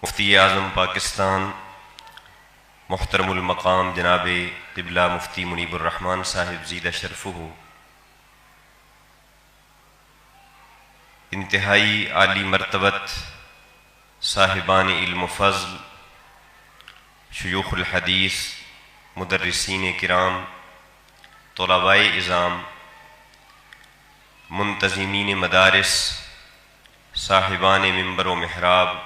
مفتی اعظم پاکستان محترم المقام جناب قبلہ مفتی منیب الرحمن صاحب زیدہ شرفہ انتہائی عالی مرتبت صاحبان علم و فضل، شیوخ الحدیث، مدرسین کرام، طلباء اعظام، منتظمین مدارس، صاحبان منبر و محراب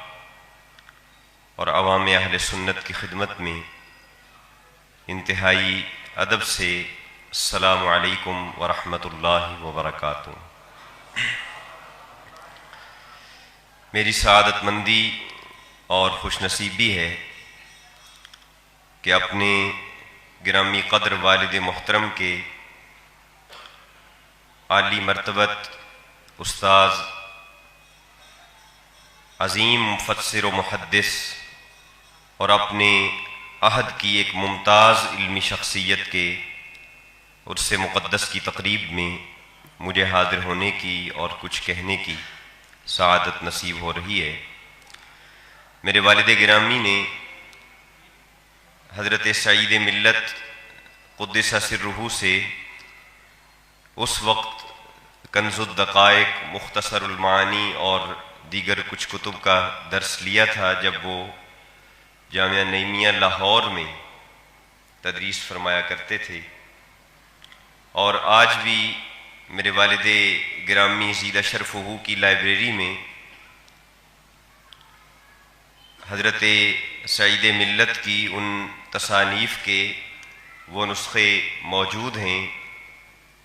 اور عوام اہل سنت کی خدمت میں انتہائی ادب سے السلام علیکم ورحمۃ اللہ وبرکاتہ۔ میری سعادت مندی اور خوش نصیبی ہے کہ اپنے گرامی قدر والد محترم کے عالی مرتبت استاذ، عظیم مفسر و محدث اور اپنے عہد کی ایک ممتاز علمی شخصیت کے عرس مقدس کی تقریب میں مجھے حاضر ہونے کی اور کچھ کہنے کی سعادت نصیب ہو رہی ہے۔ میرے والد گرامی نے حضرت سعید ملت قدس سرہ سے اس وقت کنز الدقائق، مختصر المعانی اور دیگر کچھ کتب کا درس لیا تھا جب وہ جامعہ نعیمیہ لاہور میں تدریس فرمایا کرتے تھے، اور آج بھی میرے والد گرامی زیدہ شرفہ کی لائبریری میں حضرت سعید ملت کی ان تصانیف کے وہ نسخے موجود ہیں،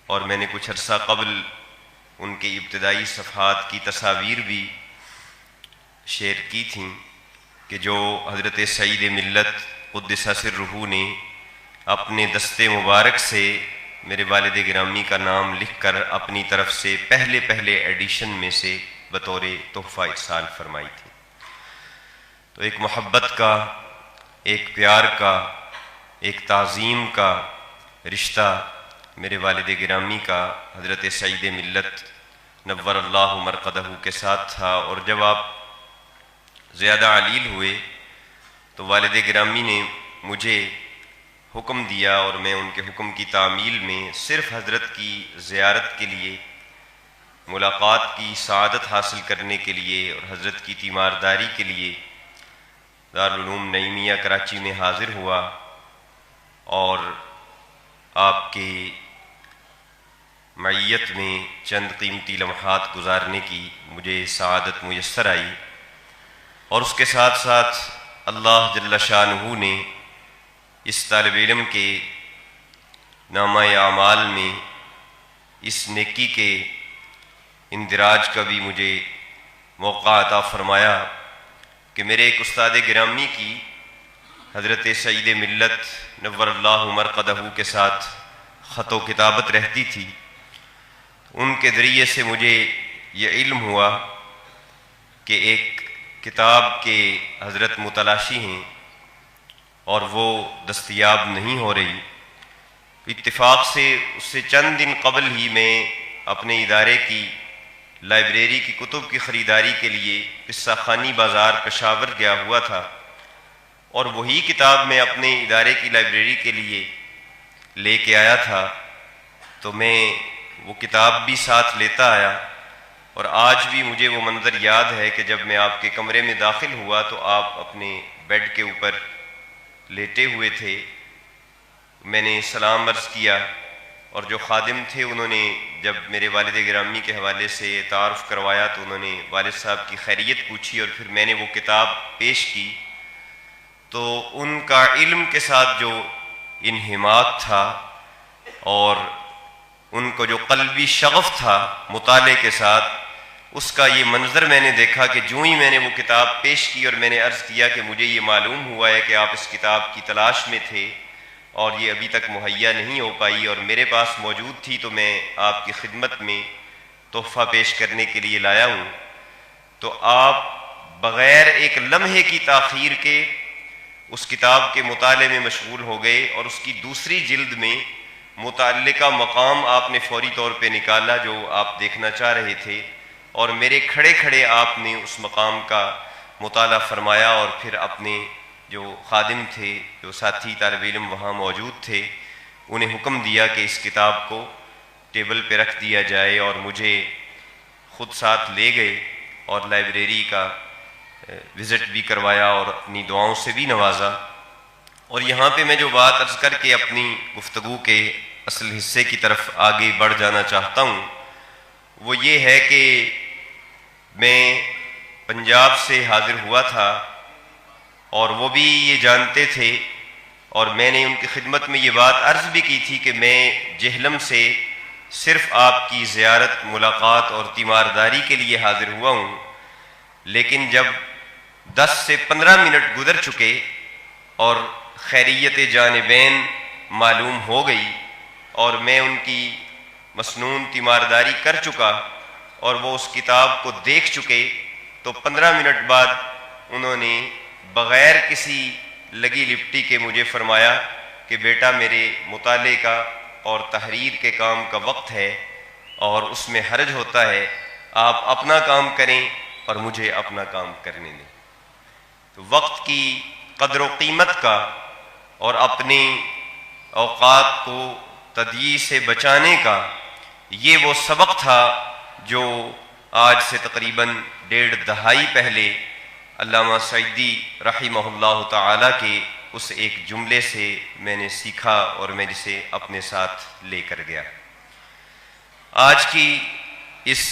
اور میں نے کچھ عرصہ قبل ان کے ابتدائی صفحات کی تصاویر بھی شیئر کی تھیں کہ جو حضرت سعید ملت قدس سرہ نے اپنے دست مبارک سے میرے والد گرامی کا نام لکھ کر اپنی طرف سے پہلے ایڈیشن میں سے بطور تحفہ ارسال فرمائی تھی۔ تو ایک محبت کا، ایک پیار کا، ایک تعظیم کا رشتہ میرے والد گرامی کا حضرت سعید ملت نور اللہ مرقدہ کے ساتھ تھا، اور جب آپ زیادہ علیل ہوئے تو والد گرامی نے مجھے حکم دیا، اور میں ان کے حکم کی تعمیل میں صرف حضرت کی زیارت کے لیے، ملاقات کی سعادت حاصل کرنے کے لیے اور حضرت کی تیمارداری کے لیے دارالعلوم نعیمیہ کراچی میں حاضر ہوا، اور آپ کے معیت میں چند قیمتی لمحات گزارنے کی مجھے سعادت میسر آئی، اور اس کے ساتھ ساتھ اللہ جل شانہ نے اس طالب علم کے نامہ اعمال میں اس نیکی کے اندراج کا بھی مجھے موقع عطا فرمایا کہ میرے ایک استاد گرامی کی حضرت سعید ملت نور اللہ مرقدہ کے ساتھ خط و کتابت رہتی تھی۔ ان کے ذریعے سے مجھے یہ علم ہوا کہ ایک کتاب کے حضرت متلاشی ہیں اور وہ دستیاب نہیں ہو رہی۔ اتفاق سے اس سے چند دن قبل ہی میں اپنے ادارے کی لائبریری کی کتب کی خریداری کے لیے قصہ خانی بازار پشاور گیا ہوا تھا، اور وہی کتاب میں اپنے ادارے کی لائبریری کے لیے لے کے آیا تھا، تو میں وہ کتاب بھی ساتھ لیتا آیا، اور آج بھی مجھے وہ منظر یاد ہے کہ جب میں آپ کے کمرے میں داخل ہوا تو آپ اپنے بیڈ کے اوپر لیٹے ہوئے تھے۔ میں نے سلام عرض کیا، اور جو خادم تھے انہوں نے جب میرے والد گرامی کے حوالے سے تعارف کروایا تو انہوں نے والد صاحب کی خیریت پوچھی، اور پھر میں نے وہ کتاب پیش کی تو ان کا علم کے ساتھ جو انہماک تھا اور ان کو جو قلبی شغف تھا مطالعے کے ساتھ، اس کا یہ منظر میں نے دیکھا کہ جو ہی میں نے وہ کتاب پیش کی اور میں نے عرض کیا کہ مجھے یہ معلوم ہوا ہے کہ آپ اس کتاب کی تلاش میں تھے اور یہ ابھی تک مہیا نہیں ہو پائی، اور میرے پاس موجود تھی تو میں آپ کی خدمت میں تحفہ پیش کرنے کے لیے لایا ہوں، تو آپ بغیر ایک لمحے کی تاخیر کے اس کتاب کے مطالعے میں مشغول ہو گئے، اور اس کی دوسری جلد میں متعلقہ مقام آپ نے فوری طور پہ نکالا جو آپ دیکھنا چاہ رہے تھے، اور میرے کھڑے کھڑے آپ نے اس مقام کا مطالعہ فرمایا اور پھر اپنے جو خادم تھے، جو ساتھی طالب علم وہاں موجود تھے، انہیں حکم دیا کہ اس کتاب کو ٹیبل پہ رکھ دیا جائے، اور مجھے خود ساتھ لے گئے اور لائبریری کا وزٹ بھی کروایا اور اپنی دعاؤں سے بھی نوازا۔ اور یہاں پہ میں جو بات عرض کر کے اپنی گفتگو کے اصل حصے کی طرف آگے بڑھ جانا چاہتا ہوں، وہ یہ ہے کہ میں پنجاب سے حاضر ہوا تھا، اور وہ بھی یہ جانتے تھے، اور میں نے ان کی خدمت میں یہ بات عرض بھی کی تھی کہ میں جہلم سے صرف آپ کی زیارت، ملاقات اور تیمارداری کے لیے حاضر ہوا ہوں، لیکن جب 10 سے 15 منٹ گزر چکے اور خیریت جانبین معلوم ہو گئی اور میں ان کی مسنون تیمارداری کر چکا اور وہ اس کتاب کو دیکھ چکے، تو 15 منٹ بعد انہوں نے بغیر کسی لگی لپٹی کے مجھے فرمایا کہ بیٹا، میرے مطالعے کا اور تحریر کے کام کا وقت ہے اور اس میں حرج ہوتا ہے، آپ اپنا کام کریں اور مجھے اپنا کام کرنے دیں۔ تو وقت کی قدر و قیمت کا اور اپنے اوقات کو تضییع سے بچانے کا یہ وہ سبق تھا جو آج سے تقریباً 1.5 دہائی پہلے علامہ سعدی رحمہ اللہ تعالیٰ کے اس ایک جملے سے میں نے سیکھا اور میں جسے اپنے ساتھ لے کر گیا۔ آج کی اس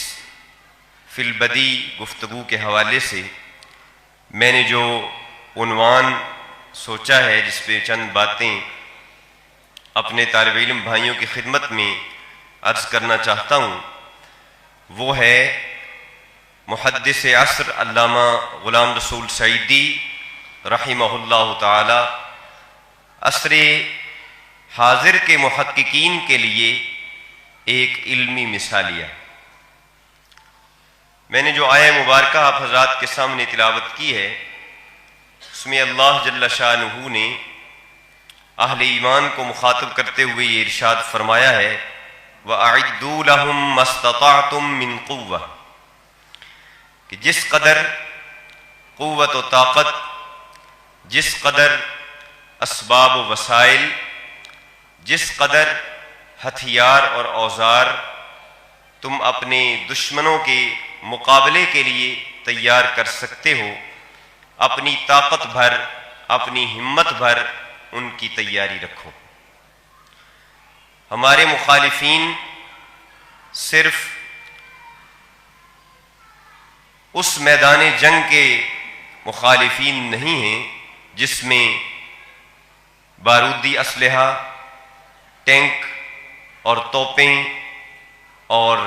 فی البدی گفتگو کے حوالے سے میں نے جو عنوان سوچا ہے، جس پہ چند باتیں اپنے طالب علم بھائیوں کی خدمت میں عرض کرنا چاہتا ہوں، وہ ہے محدث عصر علامہ غلام رسول سعیدی رحمہ اللہ تعالی عصر حاضر کے محققین کے لیے ایک علمی مثالیہ۔ میں نے جو آیہ مبارکہ آپ حضرات کے سامنے تلاوت کی ہے، اس میں اللہ جل شانہ نے اہل ایمان کو مخاطب کرتے ہوئے یہ ارشاد فرمایا ہے، وَأَعِدُّوا لَهُم مَّا اسْتَطَعْتُم مِّن قُوَّةٍ، کہ جس قدر قوت و طاقت، جس قدر اسباب و وسائل، جس قدر ہتھیار اور اوزار تم اپنے دشمنوں کے مقابلے کے لیے تیار کر سکتے ہو، اپنی طاقت بھر، اپنی ہمت بھر ان کی تیاری رکھو۔ ہمارے مخالفین صرف اس میدان جنگ کے مخالفین نہیں ہیں جس میں بارودی اسلحہ، ٹینک اور توپیں اور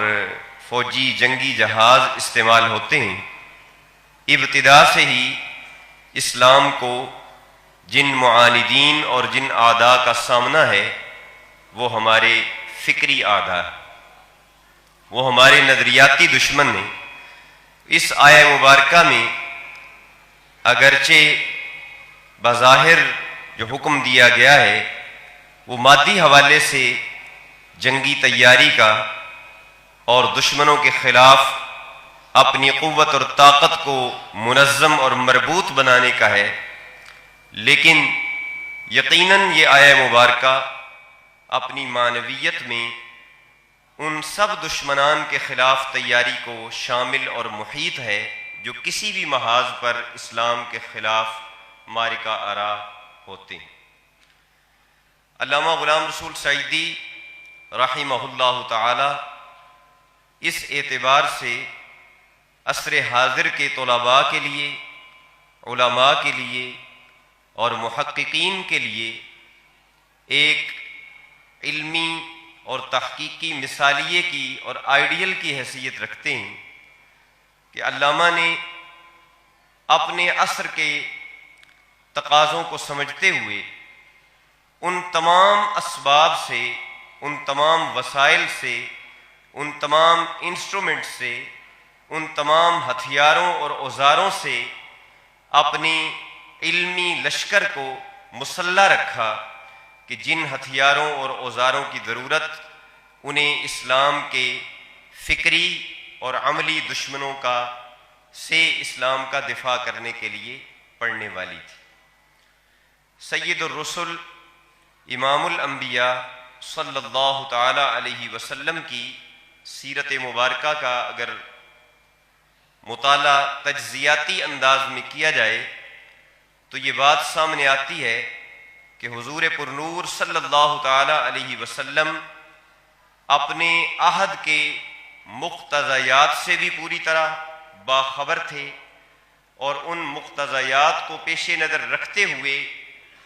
فوجی جنگی جہاز استعمال ہوتے ہیں۔ ابتدا سے ہی اسلام کو جن معاندین اور جن اعداء کا سامنا ہے وہ ہمارے فکری اعداء، وہ ہمارے نظریاتی دشمن ہیں۔ اس آیہ مبارکہ میں اگرچہ بظاہر جو حکم دیا گیا ہے وہ مادی حوالے سے جنگی تیاری کا اور دشمنوں کے خلاف اپنی قوت اور طاقت کو منظم اور مربوط بنانے کا ہے، لیکن یقیناً یہ آیہ مبارکہ اپنی معنویت میں ان سب دشمنان کے خلاف تیاری کو شامل اور محیط ہے جو کسی بھی محاذ پر اسلام کے خلاف معرکہ آرا ہوتے ہیں۔ علامہ غلام رسول سعیدی رحمہ اللہ تعالی اس اعتبار سے عصر حاضر کے طلباء کے لیے، علماء کے لیے اور محققین کے لیے ایک علمی اور تحقیقی مثالیے کی اور آئیڈیل کی حیثیت رکھتے ہیں کہ علامہ نے اپنے عصر کے تقاضوں کو سمجھتے ہوئے ان تمام اسباب سے، ان تمام وسائل سے، ان تمام انسٹرومنٹ سے، ان تمام ہتھیاروں اور اوزاروں سے اپنی علمی لشکر کو مسلح رکھا کہ جن ہتھیاروں اور اوزاروں کی ضرورت انہیں اسلام کے فکری اور عملی دشمنوں کا سے اسلام کا دفاع کرنے کے لیے پڑھنے والی تھی۔ سید الرسل امام الانبیاء صلی اللہ تعالی علیہ وسلم کی سیرت مبارکہ کا اگر مطالعہ تجزیاتی انداز میں کیا جائے تو یہ بات سامنے آتی ہے کہ حضور پرنور صلی اللہ تعالی علیہ وسلم اپنے عہد کے مقتضیات سے بھی پوری طرح باخبر تھے، اور ان مقتضیات کو پیش نظر رکھتے ہوئے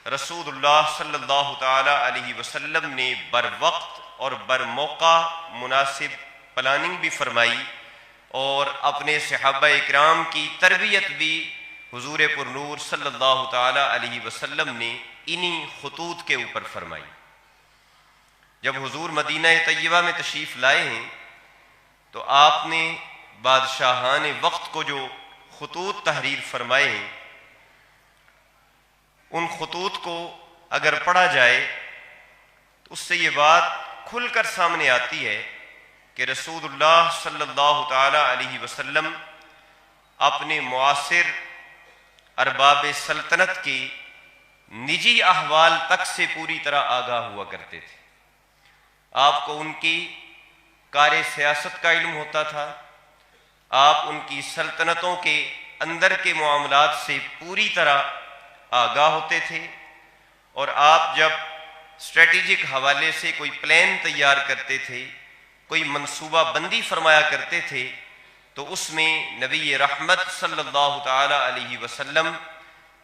رسول اللہ صلی اللہ تعالی علیہ وسلم نے بر وقت اور بر موقع مناسب پلاننگ بھی فرمائی، اور اپنے صحابہ اکرام کی تربیت بھی حضور پرنور صلی اللہ تعالی علیہ وسلم نے انہی خطوط کے اوپر فرمائی۔ جب حضور مدینہ طیبہ میں تشریف لائے ہیں تو آپ نے بادشاہان وقت کو جو خطوط تحریر فرمائے ہیں، ان خطوط کو اگر پڑھا جائے تو اس سے یہ بات کھل کر سامنے آتی ہے کہ رسول اللہ صلی اللہ تعالی علیہ وسلم اپنے معاصر ارباب سلطنت کے نجی احوال تک سے پوری طرح آگاہ ہوا کرتے تھے۔ آپ کو ان کی کار سیاست کا علم ہوتا تھا، آپ ان کی سلطنتوں کے اندر کے معاملات سے پوری طرح آگاہ ہوتے تھے، اور آپ جب اسٹریٹجک حوالے سے کوئی پلان تیار کرتے تھے، کوئی منصوبہ بندی فرمایا کرتے تھے، تو اس میں نبی رحمت صلی اللہ تعالی علیہ وسلم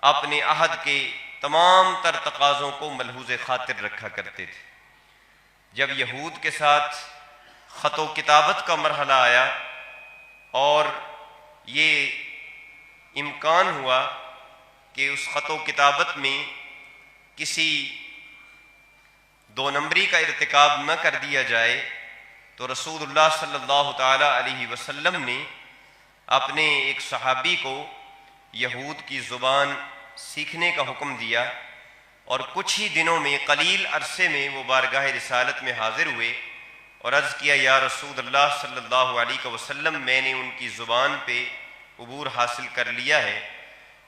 اپنے عہد کے تمام تر تقاضوں کو ملحوظ خاطر رکھا کرتے تھے۔ جب یہود کے ساتھ خط و کتابت کا مرحلہ آیا اور یہ امکان ہوا کہ اس خط و کتابت میں کسی دو نمبری کا ارتکاب نہ کر دیا جائے، تو رسول اللہ صلی اللہ تعالی علیہ وسلم نے اپنے ایک صحابی کو یہود کی زبان سیکھنے کا حکم دیا، اور کچھ ہی دنوں میں قلیل عرصے میں وہ بارگاہ رسالت میں حاضر ہوئے اور عرض کیا، یا رسول اللہ صلی اللہ علیہ وسلم، میں نے ان کی زبان پہ عبور حاصل کر لیا ہے۔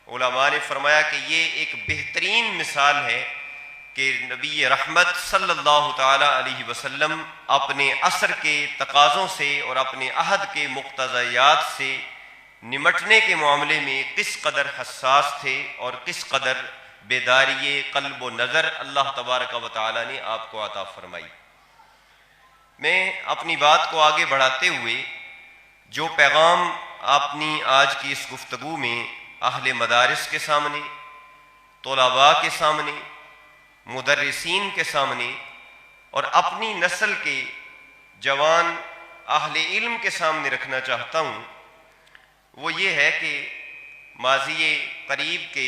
علماء نے فرمایا کہ یہ ایک بہترین مثال ہے کہ نبی رحمت صلی اللہ تعالی علیہ وسلم اپنے عصر کے تقاضوں سے اور اپنے عہد کے مقتضیات سے نمٹنے کے معاملے میں کس قدر حساس تھے اور کس قدر بیداری قلب و نظر اللہ تبارک و تعالی نے آپ کو عطا فرمائی۔ میں اپنی بات کو آگے بڑھاتے ہوئے جو پیغام اپنی آج کی اس گفتگو میں اہل مدارس کے سامنے، طلباء کے سامنے، مدرسین کے سامنے اور اپنی نسل کے جوان اہل علم کے سامنے رکھنا چاہتا ہوں، وہ یہ ہے کہ ماضی قریب کے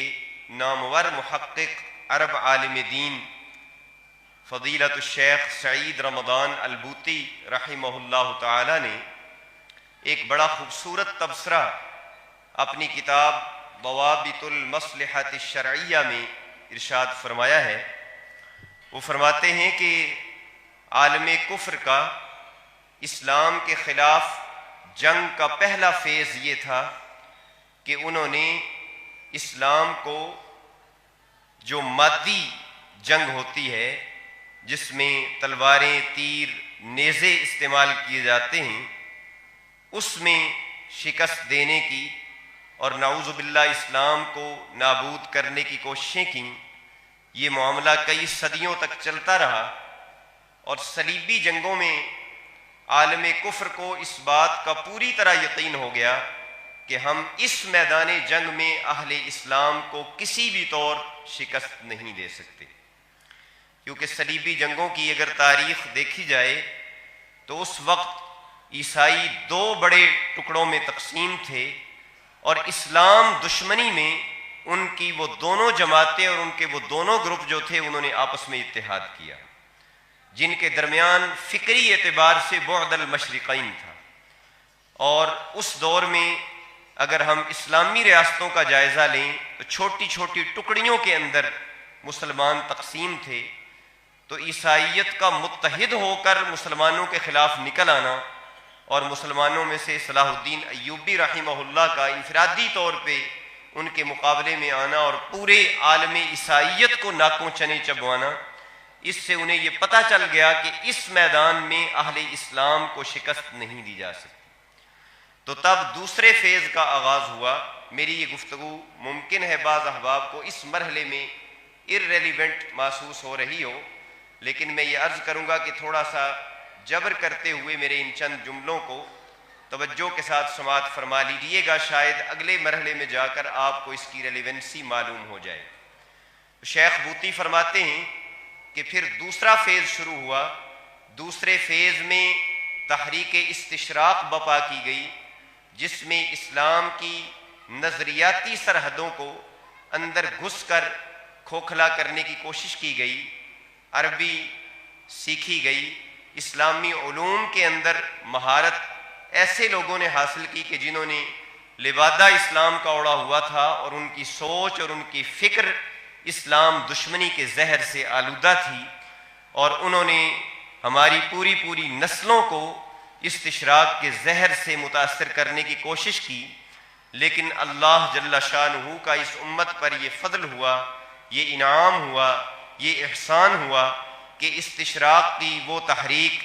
نامور محقق عرب عالم دین فضیلت الشیخ سعید رمضان البوطی رحمہ اللہ تعالی نے ایک بڑا خوبصورت تبصرہ اپنی کتاب ضوابط المصلحۃ الشرعیہ میں ارشاد فرمایا ہے۔ وہ فرماتے ہیں کہ عالم کفر کا اسلام کے خلاف جنگ کا پہلا فیز یہ تھا کہ انہوں نے اسلام کو جو مادی جنگ ہوتی ہے، جس میں تلواریں، تیر، نیزے استعمال کیے جاتے ہیں، اس میں شکست دینے کی اور نعوذ باللہ اسلام کو نابود کرنے کی کوششیں کیں۔ یہ معاملہ کئی صدیوں تک چلتا رہا، اور صلیبی جنگوں میں عالم کفر کو اس بات کا پوری طرح یقین ہو گیا کہ ہم اس میدان جنگ میں اہل اسلام کو کسی بھی طور شکست نہیں دے سکتے، کیونکہ صلیبی جنگوں کی اگر تاریخ دیکھی جائے تو اس وقت عیسائی دو بڑے ٹکڑوں میں تقسیم تھے، اور اسلام دشمنی میں ان کی وہ دونوں جماعتیں اور ان کے وہ دونوں گروپ جو تھے انہوں نے آپس میں اتحاد کیا، جن کے درمیان فکری اعتبار سے بعد المشرقین تھا۔ اور اس دور میں اگر ہم اسلامی ریاستوں کا جائزہ لیں تو چھوٹی چھوٹی ٹکڑیوں کے اندر مسلمان تقسیم تھے، تو عیسائیت کا متحد ہو کر مسلمانوں کے خلاف نکل آنا اور مسلمانوں میں سے صلاح الدین ایوبی رحمہ اللہ کا انفرادی طور پہ ان کے مقابلے میں آنا اور پورے عالم عیسائیت کو ناکوں چنے چبوانا، اس سے انہیں یہ پتہ چل گیا کہ اس میدان میں اہل اسلام کو شکست نہیں دی جا سکتی۔ تو تب دوسرے فیز کا آغاز ہوا۔ میری یہ گفتگو ممکن ہے بعض احباب کو اس مرحلے میں irrelevant محسوس ہو رہی ہو، لیکن میں یہ عرض کروں گا کہ تھوڑا سا جبر کرتے ہوئے میرے ان چند جملوں کو توجہ کے ساتھ سماعت فرما لیجیے گا، شاید اگلے مرحلے میں جا کر آپ کو اس کی ریلیونسی معلوم ہو جائے۔ شیخ بوطی فرماتے ہیں کہ پھر دوسرا فیز شروع ہوا۔ دوسرے فیز میں تحریک استشراق بپا کی گئی، جس میں اسلام کی نظریاتی سرحدوں کو اندر گھس کر کھوکھلا کرنے کی کوشش کی گئی، عربی سیکھی گئی، اسلامی علوم کے اندر مہارت ایسے لوگوں نے حاصل کی کہ جنہوں نے لبادہ اسلام کا اوڑا ہوا تھا اور ان کی سوچ اور ان کی فکر اسلام دشمنی کے زہر سے آلودہ تھی، اور انہوں نے ہماری پوری نسلوں کو استشراق کے زہر سے متاثر کرنے کی کوشش کی۔ لیکن اللہ جل شانہ کا اس امت پر یہ فضل ہوا، یہ انعام ہوا، یہ احسان ہوا کہ استشراق کی وہ تحریک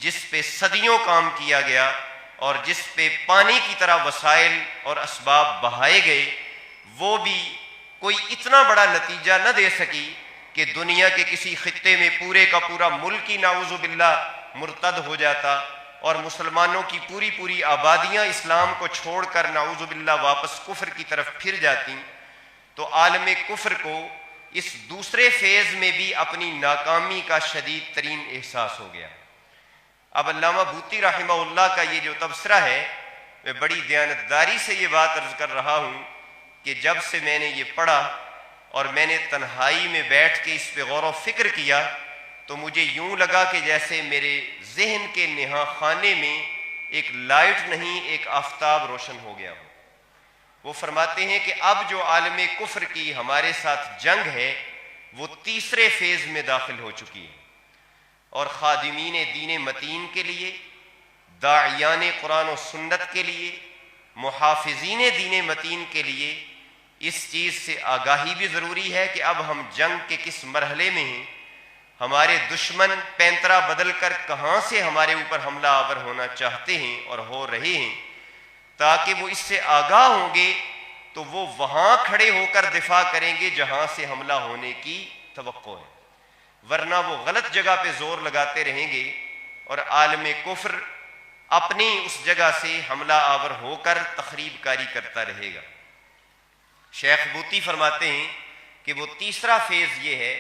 جس پہ صدیوں کام کیا گیا اور جس پہ پانی کی طرح وسائل اور اسباب بہائے گئے، وہ بھی کوئی اتنا بڑا نتیجہ نہ دے سکی کہ دنیا کے کسی خطے میں پورے کا پورا ملک ہی نعوذ باللہ مرتد ہو جاتا اور مسلمانوں کی پوری آبادیاں اسلام کو چھوڑ کر نعوذ باللہ واپس کفر کی طرف پھر جاتی۔ تو عالم کفر کو اس دوسرے فیز میں بھی اپنی ناکامی کا شدید ترین احساس ہو گیا۔ اب علامہ بوطی رحمہ اللہ کا یہ جو تبصرہ ہے، میں بڑی دیانتداری سے یہ بات عرض کر رہا ہوں کہ جب سے میں نے یہ پڑھا اور میں نے تنہائی میں بیٹھ کے اس پہ غور و فکر کیا، تو مجھے یوں لگا کہ جیسے میرے ذہن کے نہا خانے میں ایک لائٹ نہیں، ایک آفتاب روشن ہو گیا ہو۔ وہ فرماتے ہیں کہ اب جو عالم کفر کی ہمارے ساتھ جنگ ہے وہ تیسرے فیز میں داخل ہو چکی ہے، اور خادمین دین متین کے لیے، داعیان قرآن و سنت کے لیے، محافظین دین متین کے لیے اس چیز سے آگاہی بھی ضروری ہے کہ اب ہم جنگ کے کس مرحلے میں ہیں، ہمارے دشمن پینترا بدل کر کہاں سے ہمارے اوپر حملہ آور ہونا چاہتے ہیں اور ہو رہے ہیں، تاکہ وہ اس سے آگاہ ہوں گے تو وہ وہاں کھڑے ہو کر دفاع کریں گے جہاں سے حملہ ہونے کی توقع ہے، ورنہ وہ غلط جگہ پہ زور لگاتے رہیں گے اور عالم کفر اپنی اس جگہ سے حملہ آور ہو کر تخریب کاری کرتا رہے گا۔ شیخ بوطی فرماتے ہیں کہ وہ تیسرا فیز یہ ہے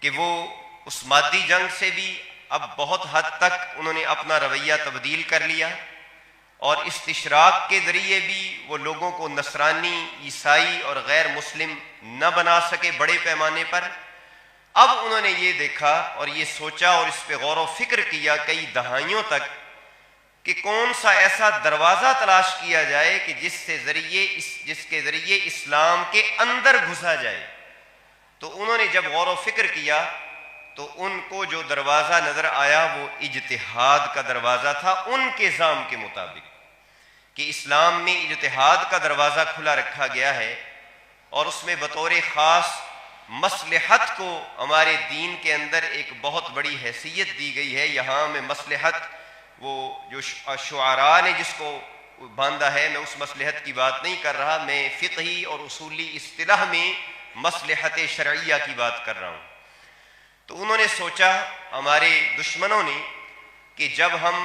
کہ وہ اس مادی جنگ سے بھی اب بہت حد تک انہوں نے اپنا رویہ تبدیل کر لیا، اور استشراق کے ذریعے بھی وہ لوگوں کو نصرانی، عیسائی اور غیر مسلم نہ بنا سکے بڑے پیمانے پر۔ اب انہوں نے یہ دیکھا اور یہ سوچا اور اس پہ غور و فکر کیا کئی دہائیوں تک کہ کون سا ایسا دروازہ تلاش کیا جائے کہ جس کے ذریعے اسلام کے اندر گھسا جائے۔ تو انہوں نے جب غور و فکر کیا تو ان کو جو دروازہ نظر آیا وہ اجتہاد کا دروازہ تھا، ان کے ظام کے مطابق کہ اسلام میں اجتہاد کا دروازہ کھلا رکھا گیا ہے، اور اس میں بطور خاص مصلحت کو ہمارے دین کے اندر ایک بہت بڑی حیثیت دی گئی ہے۔ یہاں میں مصلحت، وہ جو شعراء نے جس کو باندھا ہے، میں اس مصلحت کی بات نہیں کر رہا، میں فقہی اور اصولی اصطلاح میں مصلحت شرعیہ کی بات کر رہا ہوں۔ تو انہوں نے سوچا، ہمارے دشمنوں نے، کہ جب ہم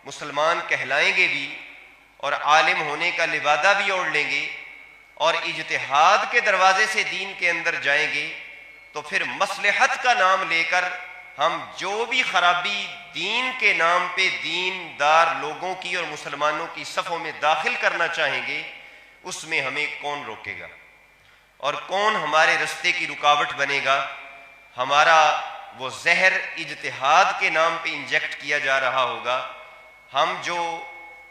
مسلمان کہلائیں گے بھی اور عالم ہونے کا لبادہ بھی اوڑھ لیں گے اور اجتہاد کے دروازے سے دین کے اندر جائیں گے، تو پھر مصلحت کا نام لے کر ہم جو بھی خرابی دین کے نام پہ دیندار لوگوں کی اور مسلمانوں کی صفوں میں داخل کرنا چاہیں گے، اس میں ہمیں کون روکے گا اور کون ہمارے رستے کی رکاوٹ بنے گا؟ ہمارا وہ زہر اجتہاد کے نام پہ انجیکٹ کیا جا رہا ہوگا، ہم جو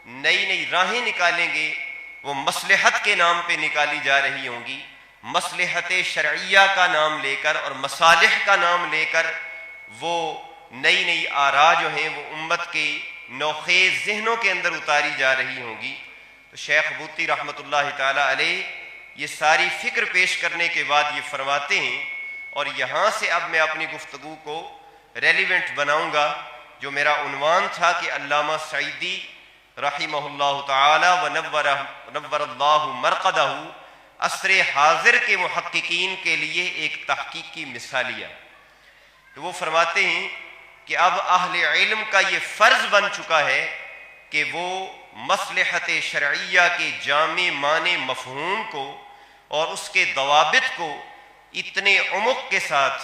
نئی راہیں نکالیں گے وہ مصلحت کے نام پہ نکالی جا رہی ہوں گی، مصلحت شرعیہ کا نام لے کر اور مصالح کا نام لے کر وہ نئی آراء جو ہیں وہ امت کے نوخیز ذہنوں کے اندر اتاری جا رہی ہوں گی۔ تو شیخ بوطی رحمۃ اللہ تعالیٰ علیہ یہ ساری فکر پیش کرنے کے بعد یہ فرماتے ہیں، اور یہاں سے اب میں اپنی گفتگو کو ریلیونٹ بناؤں گا، جو میرا عنوان تھا کہ علامہ سعیدی رحمہ اللہ تعالی و نور اللہ مرقدہ عصر حاضر کے محققین کے لیے ایک تحقیقی مثالیہ۔ تو وہ فرماتے ہیں کہ اب اہل علم کا یہ فرض بن چکا ہے کہ وہ مصلحت شرعیہ کے جامع معنی مفہوم کو اور اس کے ضوابط کو اتنے عمق کے ساتھ،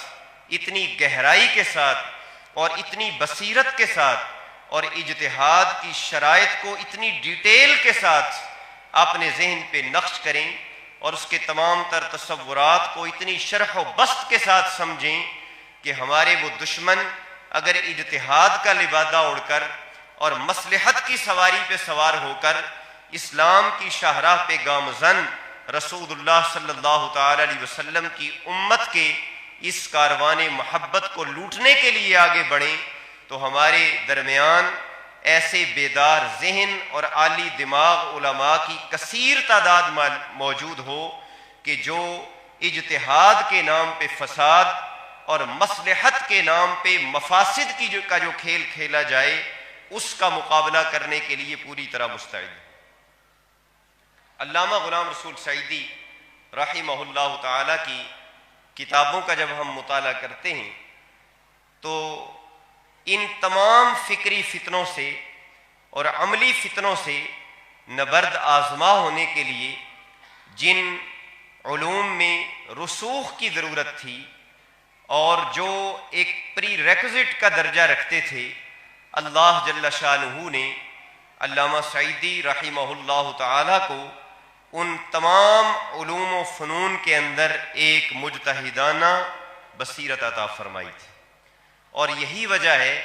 اتنی گہرائی کے ساتھ اور اتنی بصیرت کے ساتھ اور اجتہاد کی شرائط کو اتنی ڈیٹیل کے ساتھ اپنے ذہن پہ نقش کریں اور اس کے تمام تر تصورات کو اتنی شرح و بسط کے ساتھ سمجھیں کہ ہمارے وہ دشمن اگر اجتہاد کا لبادہ اڑ کر اور مصلحت کی سواری پہ سوار ہو کر اسلام کی شاہراہ پہ گامزن رسول اللہ صلی اللہ تعالی علیہ وسلم کی امت کے اس کاروان محبت کو لوٹنے کے لیے آگے بڑھیں، تو ہمارے درمیان ایسے بیدار ذہن اور عالی دماغ علماء کی کثیر تعداد موجود ہو کہ جو اجتہاد کے نام پہ فساد اور مصلحت کے نام پہ مفاسد کی کا جو کھیل کھیلا جائے اس کا مقابلہ کرنے کے لیے پوری طرح مستعد ہے۔ علامہ غلام رسول سعیدی رحمہ اللہ تعالی کی کتابوں کا جب ہم مطالعہ کرتے ہیں تو ان تمام فکری فتنوں سے اور عملی فتنوں سے نبرد آزما ہونے کے لیے جن علوم میں رسوخ کی ضرورت تھی اور جو ایک پری ریکوزٹ کا درجہ رکھتے تھے، اللہ جل شانہ نے علامہ سعیدی رحمہ اللہ تعالی کو ان تمام علوم و فنون کے اندر ایک مجتہدانہ بصیرت عطا فرمائی تھی، اور یہی وجہ ہے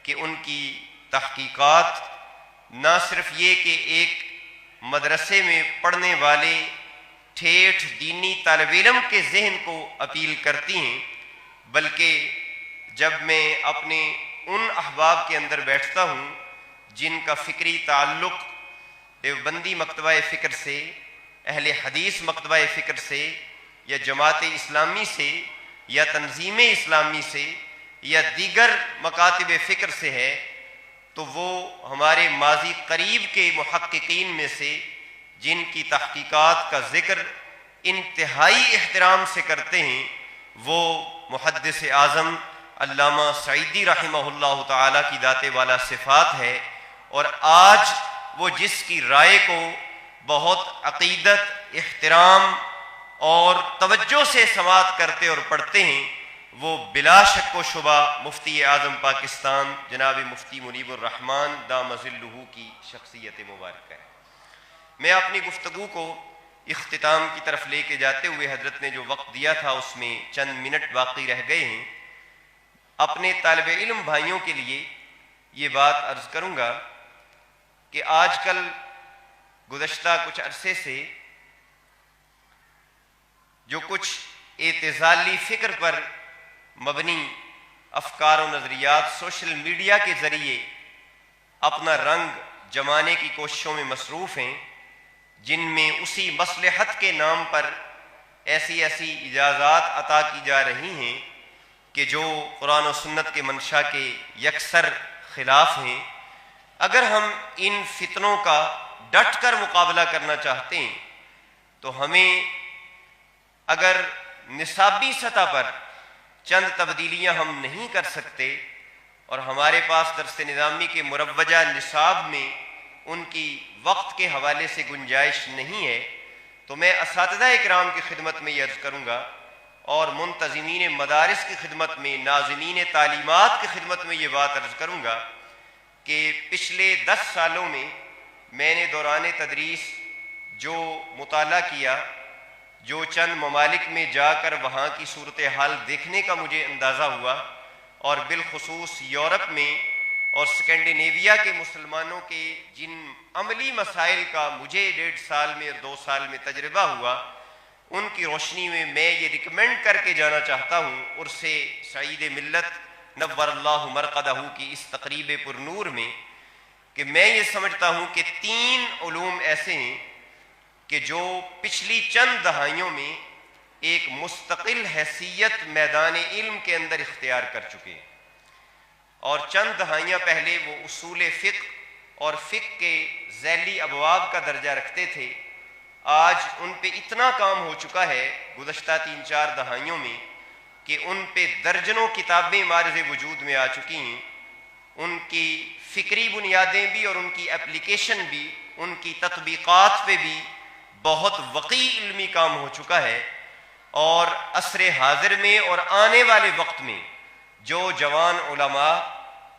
کہ ان کی تحقیقات نہ صرف یہ کہ ایک مدرسے میں پڑھنے والے ٹھیٹھ دینی طالب علم کے ذہن کو اپیل کرتی ہیں، بلکہ جب میں اپنے ان احباب کے اندر بیٹھتا ہوں جن کا فکری تعلق دیوبندی مکتبہ فکر سے، اہل حدیث مکتبہ فکر سے، یا جماعت اسلامی سے، یا تنظیم اسلامی سے، یا دیگر مکاتب فکر سے ہے، تو وہ ہمارے ماضی قریب کے محققین میں سے جن کی تحقیقات کا ذکر انتہائی احترام سے کرتے ہیں وہ محدث اعظم علامہ سعیدی رحمہ اللہ تعالی کی ذات والا صفات ہے، اور آج وہ جس کی رائے کو بہت عقیدت، احترام اور توجہ سے سماعت کرتے اور پڑھتے ہیں وہ بلا شک و شبہ مفتی اعظم پاکستان جناب مفتی منیب الرحمن دام ظلہ کی شخصیت مبارکہ ہے۔ میں اپنی گفتگو کو اختتام کی طرف لے کے جاتے ہوئے حضرت نے جو وقت دیا تھا اس میں چند منٹ باقی رہ گئے ہیں، اپنے طالب علم بھائیوں کے لیے یہ بات عرض کروں گا کہ آج کل گزشتہ کچھ عرصے سے جو کچھ اعتزالی فکر پر مبنی افکار و نظریات سوشل میڈیا کے ذریعے اپنا رنگ جمانے کی کوششوں میں مصروف ہیں، جن میں اسی مصلحت کے نام پر ایسی اجازات عطا کی جا رہی ہیں کہ جو قرآن و سنت کے منشا کے یکسر خلاف ہیں، اگر ہم ان فتنوں کا ڈٹ کر مقابلہ کرنا چاہتے ہیں تو ہمیں اگر نصابی سطح پر چند تبدیلیاں ہم نہیں کر سکتے اور ہمارے پاس درس نظامی کے مروجہ نصاب میں ان کی وقت کے حوالے سے گنجائش نہیں ہے، تو میں اساتذہ اکرام کی خدمت میں یہ عرض کروں گا اور منتظمین مدارس کی خدمت میں، ناظمین تعلیمات کی خدمت میں یہ بات عرض کروں گا کہ پچھلے 10 سالوں میں نے دوران تدریس جو مطالعہ کیا، جو چند ممالک میں جا کر وہاں کی صورتحال دیکھنے کا مجھے اندازہ ہوا، اور بالخصوص یورپ میں اور اسکینڈینیویا کے مسلمانوں کے جن عملی مسائل کا مجھے 1.5 سال میں اور 2 سال میں تجربہ ہوا، ان کی روشنی میں یہ ریکمینڈ کر کے جانا چاہتا ہوں عرس سعید ملت نور اللہ مرقدہ کی اس تقریب پر نور میں کہ میں یہ سمجھتا ہوں کہ 3 علوم ایسے ہیں کہ جو پچھلی چند دہائیوں میں ایک مستقل حیثیت میدان علم کے اندر اختیار کر چکے ہیں، اور چند دہائیاں پہلے وہ اصول فقہ اور فقہ کے ذیلی ابواب کا درجہ رکھتے تھے، آج ان پہ اتنا کام ہو چکا ہے گزشتہ 3-4 دہائیوں میں کہ ان پہ درجنوں کتابیں معرض وجود میں آ چکی ہیں، ان کی فکری بنیادیں بھی اور ان کی اپلیکیشن بھی، ان کی تطبیقات پہ بھی بہت وقیع علمی کام ہو چکا ہے، اور عصر حاضر میں اور آنے والے وقت میں جو جوان علماء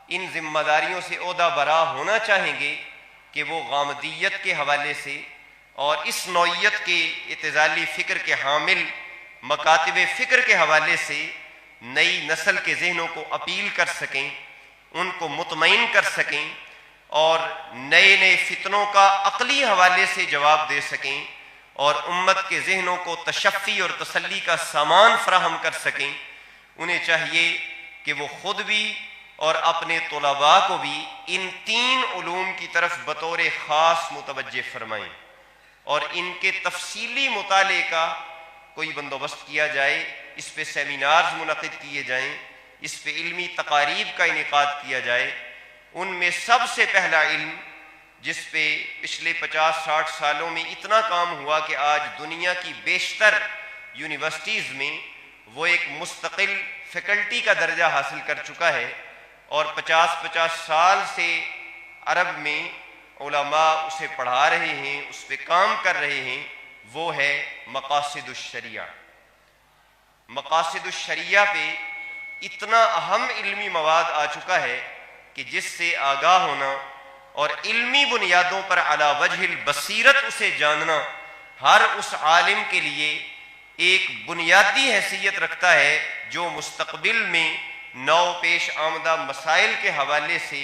ان ذمہ داریوں سے عہدہ برا ہونا چاہیں گے کہ وہ غامدیت کے حوالے سے اور اس نوعیت کے اعتزالی فکر کے حامل مکاتب فکر کے حوالے سے نئی نسل کے ذہنوں کو اپیل کر سکیں، ان کو مطمئن کر سکیں، اور نئے نئے فتنوں کا عقلی حوالے سے جواب دے سکیں، اور امت کے ذہنوں کو تشفی اور تسلی کا سامان فراہم کر سکیں، انہیں چاہیے کہ وہ خود بھی اور اپنے طلباء کو بھی ان 3 علوم کی طرف بطور خاص متوجہ فرمائیں، اور ان کے تفصیلی مطالعے کا کوئی بندوبست کیا جائے، اس پہ سیمینارز منعقد کیے جائیں، اس پہ علمی تقاریب کا انعقاد کیا جائے۔ ان میں سب سے پہلا علم جس پہ پچھلے 50-60 سالوں میں اتنا کام ہوا کہ آج دنیا کی بیشتر یونیورسٹیز میں وہ ایک مستقل فیکلٹی کا درجہ حاصل کر چکا ہے، اور 50 سال سے عرب میں علماء اسے پڑھا رہے ہیں، اس پہ کام کر رہے ہیں، وہ ہے مقاصد الشریعہ۔ مقاصد الشریعہ پہ اتنا اہم علمی مواد آ چکا ہے کہ جس سے آگاہ ہونا اور علمی بنیادوں پر علی وجہ البصیرت اسے جاننا ہر اس عالم کے لیے ایک بنیادی حیثیت رکھتا ہے جو مستقبل میں نو پیش آمدہ مسائل کے حوالے سے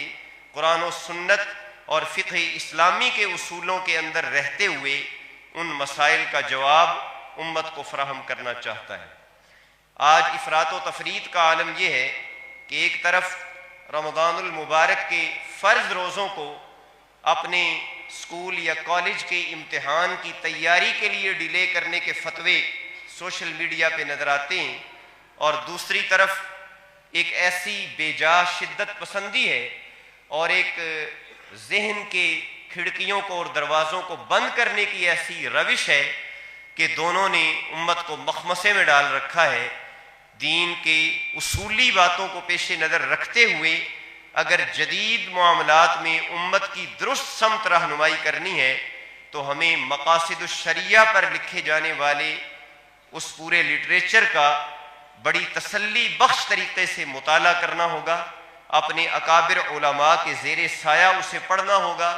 قرآن و سنت اور فقہ اسلامی کے اصولوں کے اندر رہتے ہوئے ان مسائل کا جواب امت کو فراہم کرنا چاہتا ہے۔ آج افراط و تفریط کا عالم یہ ہے کہ ایک طرف رمضان المبارک کے فرض روزوں کو اپنے اسکول یا کالج کے امتحان کی تیاری کے لیے ڈیلے کرنے کے فتوے سوشل میڈیا پہ نظر آتے ہیں، اور دوسری طرف ایک ایسی بے جا شدت پسندی ہے اور ایک ذہن کے کھڑکیوں کو اور دروازوں کو بند کرنے کی ایسی روش ہے کہ دونوں نے امت کو مخمصے میں ڈال رکھا ہے۔ دین کے اصولی باتوں کو پیش نظر رکھتے ہوئے اگر جدید معاملات میں امت کی درست سمت رہنمائی کرنی ہے تو ہمیں مقاصد الشریعہ پر لکھے جانے والے اس پورے لٹریچر کا بڑی تسلی بخش طریقے سے مطالعہ کرنا ہوگا، اپنے اکابر علماء کے زیر سایہ اسے پڑھنا ہوگا۔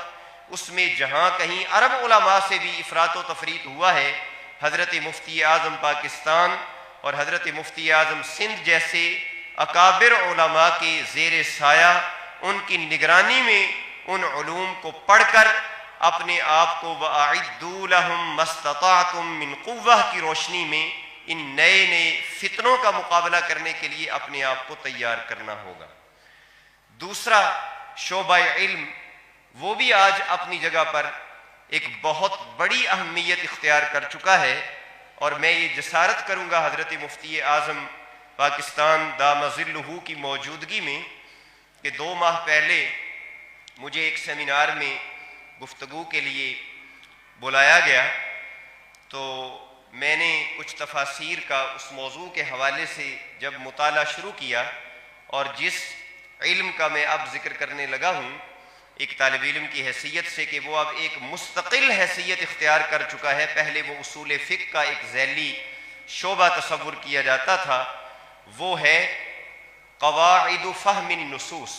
اس میں جہاں کہیں عرب علماء سے بھی افراط و تفریط ہوا ہے، حضرت مفتی اعظم پاکستان اور حضرت مفتی اعظم سندھ جیسے اکابر علماء کے زیر سایہ ان کی نگرانی میں ان علوم کو پڑھ کر اپنے آپ کو وَأَعِدُّوا لَهُم مَّا اسْتَطَعْتُم مِّن قُوَّةٍ کی روشنی میں ان نئے نئے فتنوں کا مقابلہ کرنے کے لیے اپنے آپ کو تیار کرنا ہوگا۔ دوسرا شعبہ علم وہ بھی آج اپنی جگہ پر ایک بہت بڑی اہمیت اختیار کر چکا ہے، اور میں یہ جسارت کروں گا حضرت مفتی اعظم پاکستان دام ظلہ کی موجودگی میں کہ 2 ماہ پہلے مجھے ایک سیمینار میں گفتگو کے لیے بلایا گیا، تو میں نے کچھ تفاسیر کا اس موضوع کے حوالے سے جب مطالعہ شروع کیا، اور جس علم کا میں اب ذکر کرنے لگا ہوں ایک طالب علم کی حیثیت سے کہ وہ اب ایک مستقل حیثیت اختیار کر چکا ہے، پہلے وہ اصول فقہ کا ایک ذیلی شعبہ تصور کیا جاتا تھا، وہ ہے قواعد فہم النصوص۔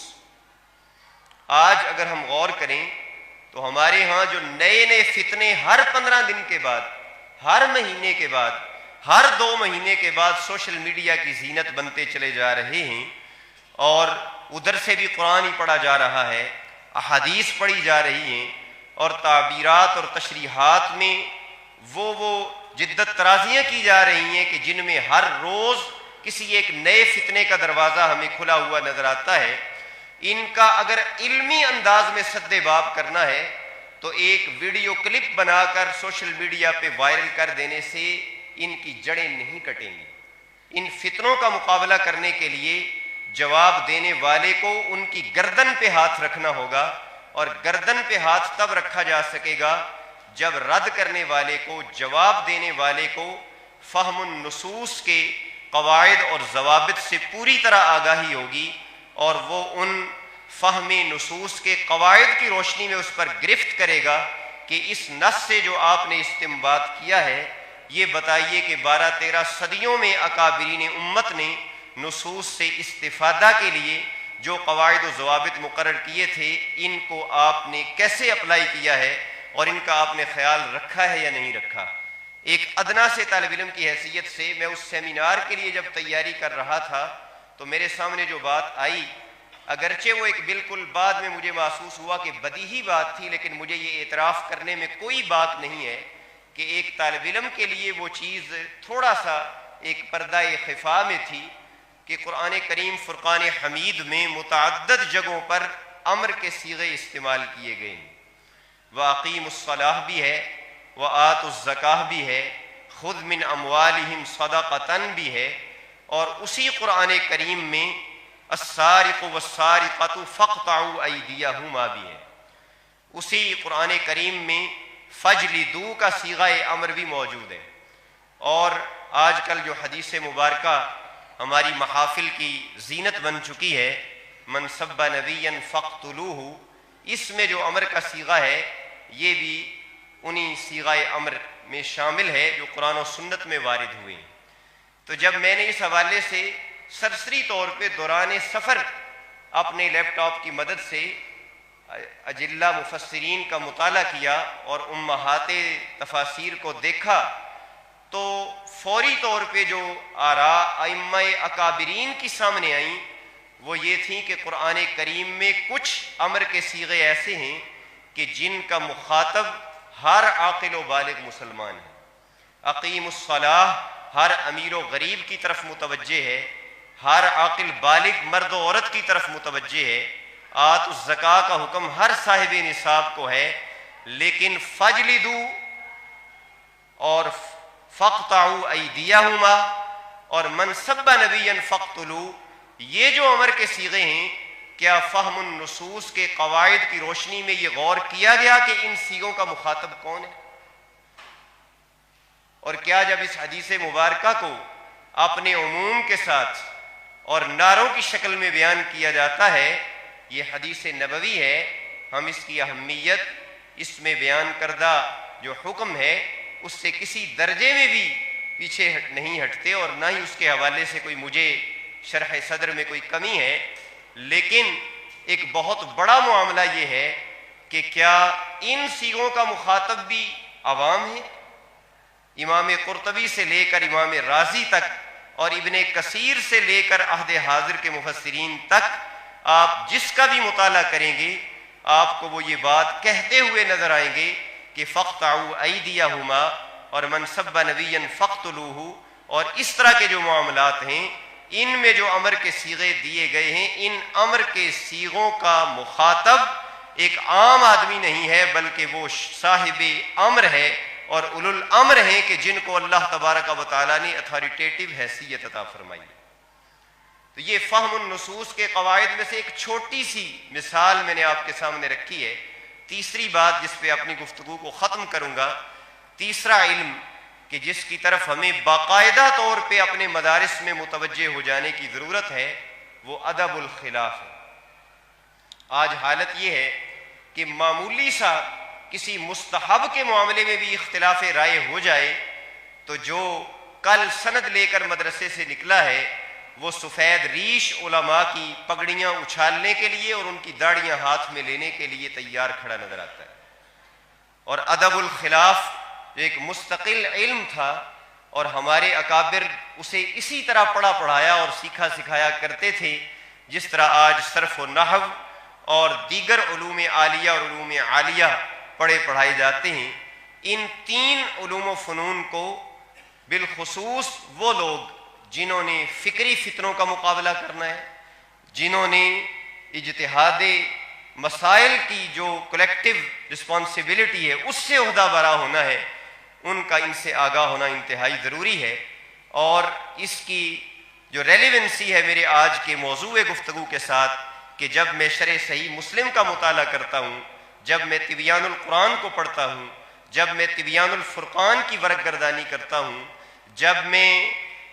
آج اگر ہم غور کریں تو ہمارے ہاں جو نئے نئے فتنے ہر 15 دن کے بعد، ہر مہینے کے بعد، ہر 2 مہینے کے بعد سوشل میڈیا کی زینت بنتے چلے جا رہے ہیں، اور ادھر سے بھی قرآن ہی پڑھا جا رہا ہے، احادیث پڑھی جا رہی ہیں، اور تعبیرات اور تشریحات میں وہ جدت ترازیاں کی جا رہی ہیں کہ جن میں ہر روز کسی ایک نئے فتنے کا دروازہ ہمیں کھلا ہوا نظر آتا ہے۔ ان کا اگر علمی انداز میں سد باب کرنا ہے تو ایک ویڈیو کلپ بنا کر سوشل میڈیا پہ وائرل کر دینے سے ان کی جڑیں نہیں کٹیں گی۔ ان فتنوں کا مقابلہ کرنے کے لیے جواب دینے والے کو ان کی گردن پہ ہاتھ رکھنا ہوگا، اور گردن پہ ہاتھ تب رکھا جا سکے گا جب رد کرنے والے کو، جواب دینے والے کو فہم النصوص کے قواعد اور ضوابط سے پوری طرح آگاہی ہوگی، اور وہ ان فہم نصوص کے قواعد کی روشنی میں اس پر گرفت کرے گا کہ اس نص سے جو آپ نے استنباط کیا ہے، یہ بتائیے کہ 12-13 صدیوں میں اکابرین امت نے نصوص سے استفادہ کے لیے جو قواعد و ضوابط مقرر کیے تھے، ان کو آپ نے کیسے اپلائی کیا ہے اور ان کا آپ نے خیال رکھا ہے یا نہیں رکھا۔ ایک ادنا سے طالب علم کی حیثیت سے میں اس سیمینار کے لیے جب تیاری کر رہا تھا تو میرے سامنے جو بات آئی، اگرچہ وہ ایک بالکل بعد میں مجھے محسوس ہوا کہ بدیہی بات تھی، لیکن مجھے یہ اعتراف کرنے میں کوئی بات نہیں ہے کہ ایک طالب علم کے لیے وہ چیز تھوڑا سا ایک پردہ خفا میں تھی کہ قرآن کریم فرقان حمید میں متعدد جگہوں پر امر کے صیغے استعمال کیے گئے ہیں۔ وَأَقِیمُوا الصَّلَاةَ بھی ہے، وَآتُوا الزَّکاۃ بھی ہے، خُذْ مِنْ أَمْوَالِهِمْ صَدَقَةً بھی ہے، اور اسی قرآن کریم میں السارق والسارقۃ فاقطعوا ایدیہما بھی ہے۔ اسی قرآن کریم میں فجلدوا کا صیغہ امر بھی موجود ہے۔ اور آج کل جو حدیث مبارکہ ہماری محافل کی زینت بن چکی ہے، من سب نبیا فاقتلوہ، اس میں جو امر کا صیغہ ہے یہ بھی انہی صیغہ امر میں شامل ہے جو قرآن و سنت میں وارد ہوئے ہیں۔ تو جب میں نے اس حوالے سے سرسری طور پہ دوران سفر اپنے لیپ ٹاپ کی مدد سے اجلہ مفسرین کا مطالعہ کیا اور امہات تفاسیر کو دیکھا، تو فوری طور پہ جو آراء ائمہ اکابرین کی سامنے آئیں وہ یہ تھیں کہ قرآن کریم میں کچھ امر کے صیغے ایسے ہیں کہ جن کا مخاطب ہر عاقل و بالغ مسلمان ہے۔ اقیم الصلاۃ ہر امیر و غریب کی طرف متوجہ ہے، ہر عاقل بالغ مرد و عورت کی طرف متوجہ ہے۔ آت الزکاۃ کا حکم ہر صاحب نصاب کو ہے، لیکن فجلدوا اور فاقطعوا ایدیہما اور من سب نبیا فاقتلوا، یہ جو امر کے صیغے ہیں، کیا فہم النصوص کے قواعد کی روشنی میں یہ غور کیا گیا کہ ان صیغوں کا مخاطب کون ہے؟ اور کیا جب اس حدیث مبارکہ کو اپنے عموم کے ساتھ اور نعروں کی شکل میں بیان کیا جاتا ہے، یہ حدیث نبوی ہے، ہم اس کی اہمیت، اس میں بیان کردہ جو حکم ہے اس سے کسی درجے میں بھی پیچھے نہیں ہٹتے، اور نہ ہی اس کے حوالے سے کوئی مجھے شرح صدر میں کوئی کمی ہے۔ لیکن ایک بہت بڑا معاملہ یہ ہے کہ کیا ان صیغوں کا مخاطب بھی عوام ہے؟ امام قرطبی سے لے کر امام رازی تک اور ابن کثیر سے لے کر عہد حاضر کے مفسرین تک آپ جس کا بھی مطالعہ کریں گے آپ کو وہ یہ بات کہتے ہوئے نظر آئیں گے کہ فاقطعوا ایدیہما اور من سب نبیا فاقتلوہ، اور اس طرح کے جو معاملات ہیں ان میں جو امر کے صیغے دیے گئے ہیں، ان امر کے صیغوں کا مخاطب ایک عام آدمی نہیں ہے، بلکہ وہ صاحب امر ہے اور اولو الامر ہیں کہ جن کو اللہ تبارک و تعالیٰ نے اتھارٹیٹیو حیثیت عطا فرمائی۔ تو یہ فہم النصوص کے قواعد میں سے ایک چھوٹی سی مثال میں نے آپ کے سامنے رکھی ہے۔ تیسری بات جس پہ اپنی گفتگو کو ختم کروں گا، تیسرا علم کہ جس کی طرف ہمیں باقاعدہ طور پہ اپنے مدارس میں متوجہ ہو جانے کی ضرورت ہے، وہ ادب الخلاف ہے۔ آج حالت یہ ہے کہ معمولی سا کسی مستحب کے معاملے میں بھی اختلاف رائے ہو جائے تو جو کل سند لے کر مدرسے سے نکلا ہے وہ سفید ریش علماء کی پگڑیاں اچھالنے کے لیے اور ان کی داڑیاں ہاتھ میں لینے کے لیے تیار کھڑا نظر آتا ہے۔ اور ادب الخلاف جو ایک مستقل علم تھا اور ہمارے اکابر اسے اسی طرح پڑھا پڑھایا اور سیکھا سکھایا کرتے تھے جس طرح آج صرف و نحو اور دیگر علوم عالیہ اور علوم عالیہ پڑھے پڑھائے جاتے ہیں، ان تین علوم و فنون کو بالخصوص وہ لوگ جنہوں نے فکری فتنوں کا مقابلہ کرنا ہے، جنہوں نے اجتہادی مسائل کی جو کلیکٹیو رسپانسبلٹی ہے اس سے عہدہ برا ہونا ہے، ان کا ان سے آگاہ ہونا انتہائی ضروری ہے۔ اور اس کی جو ریلیونسی ہے میرے آج کے موضوع گفتگو کے ساتھ، کہ جب میں شرح صحیح مسلم کا مطالعہ کرتا ہوں، جب میں تبیان القرآن کو پڑھتا ہوں، جب میں تبیان الفرقان کی ورق گردانی کرتا ہوں، جب میں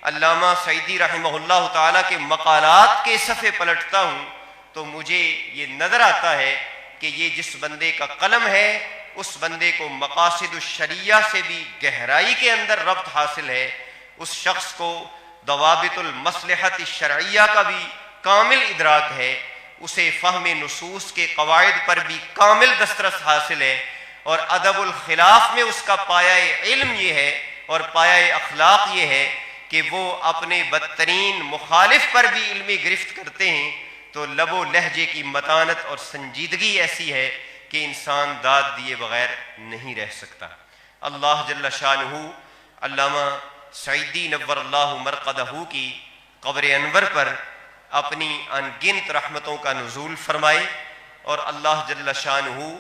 علامہ سعیدی رحمہ اللہ تعالیٰ کے مقالات کے صفحے پلٹتا ہوں، تو مجھے یہ نظر آتا ہے کہ یہ جس بندے کا قلم ہے اس بندے کو مقاصد الشریعہ سے بھی گہرائی کے اندر ربط حاصل ہے، اس شخص کو ضوابط المصلحت الشرعیہ کا بھی کامل ادراک ہے، اسے فہم نصوص کے قواعد پر بھی کامل دسترس حاصل ہے، اور ادب الخلاف میں اس کا پایہ علم یہ ہے اور پایہ اخلاق یہ ہے کہ وہ اپنے بدترین مخالف پر بھی علمی گرفت کرتے ہیں، تو لب و لہجے کی متانت اور سنجیدگی ایسی ہے کہ انسان داد دیے بغیر نہیں رہ سکتا۔ اللہ جل شانہ علامہ سعیدی نور اللہ مرقدہ کی قبر انور پر اپنی ان گنت رحمتوں کا نزول فرمائے، اور اللہ جل شانہ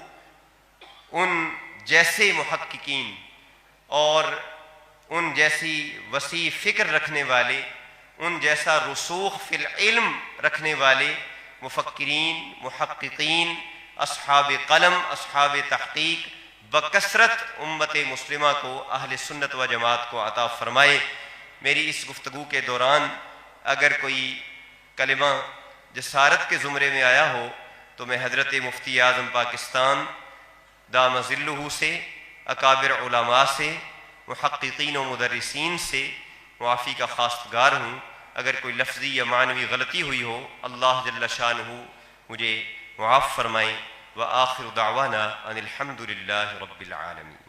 ان جیسے محققین اور ان جیسی وسیع فکر رکھنے والے، ان جیسا رسوخ فی العلم رکھنے والے مفکرین، محققین، اصحاب قلم، اصحاب تحقیق بکثرت امت مسلمہ کو، اہل سنت و جماعت کو عطا فرمائے۔ میری اس گفتگو کے دوران اگر کوئی کلمہ جسارت کے زمرے میں آیا ہو تو میں حضرت مفتی اعظم پاکستان دام ظلہ سے، اکابر علماء سے، محققین و مدرسین سے معافی کا خواستگار ہوں۔ اگر کوئی لفظی یا معنوی غلطی ہوئی ہو اللہ جل شانہ مجھے معاف فرمائیں۔ وآخر دعوانا ان الحمد للہ رب العالمین۔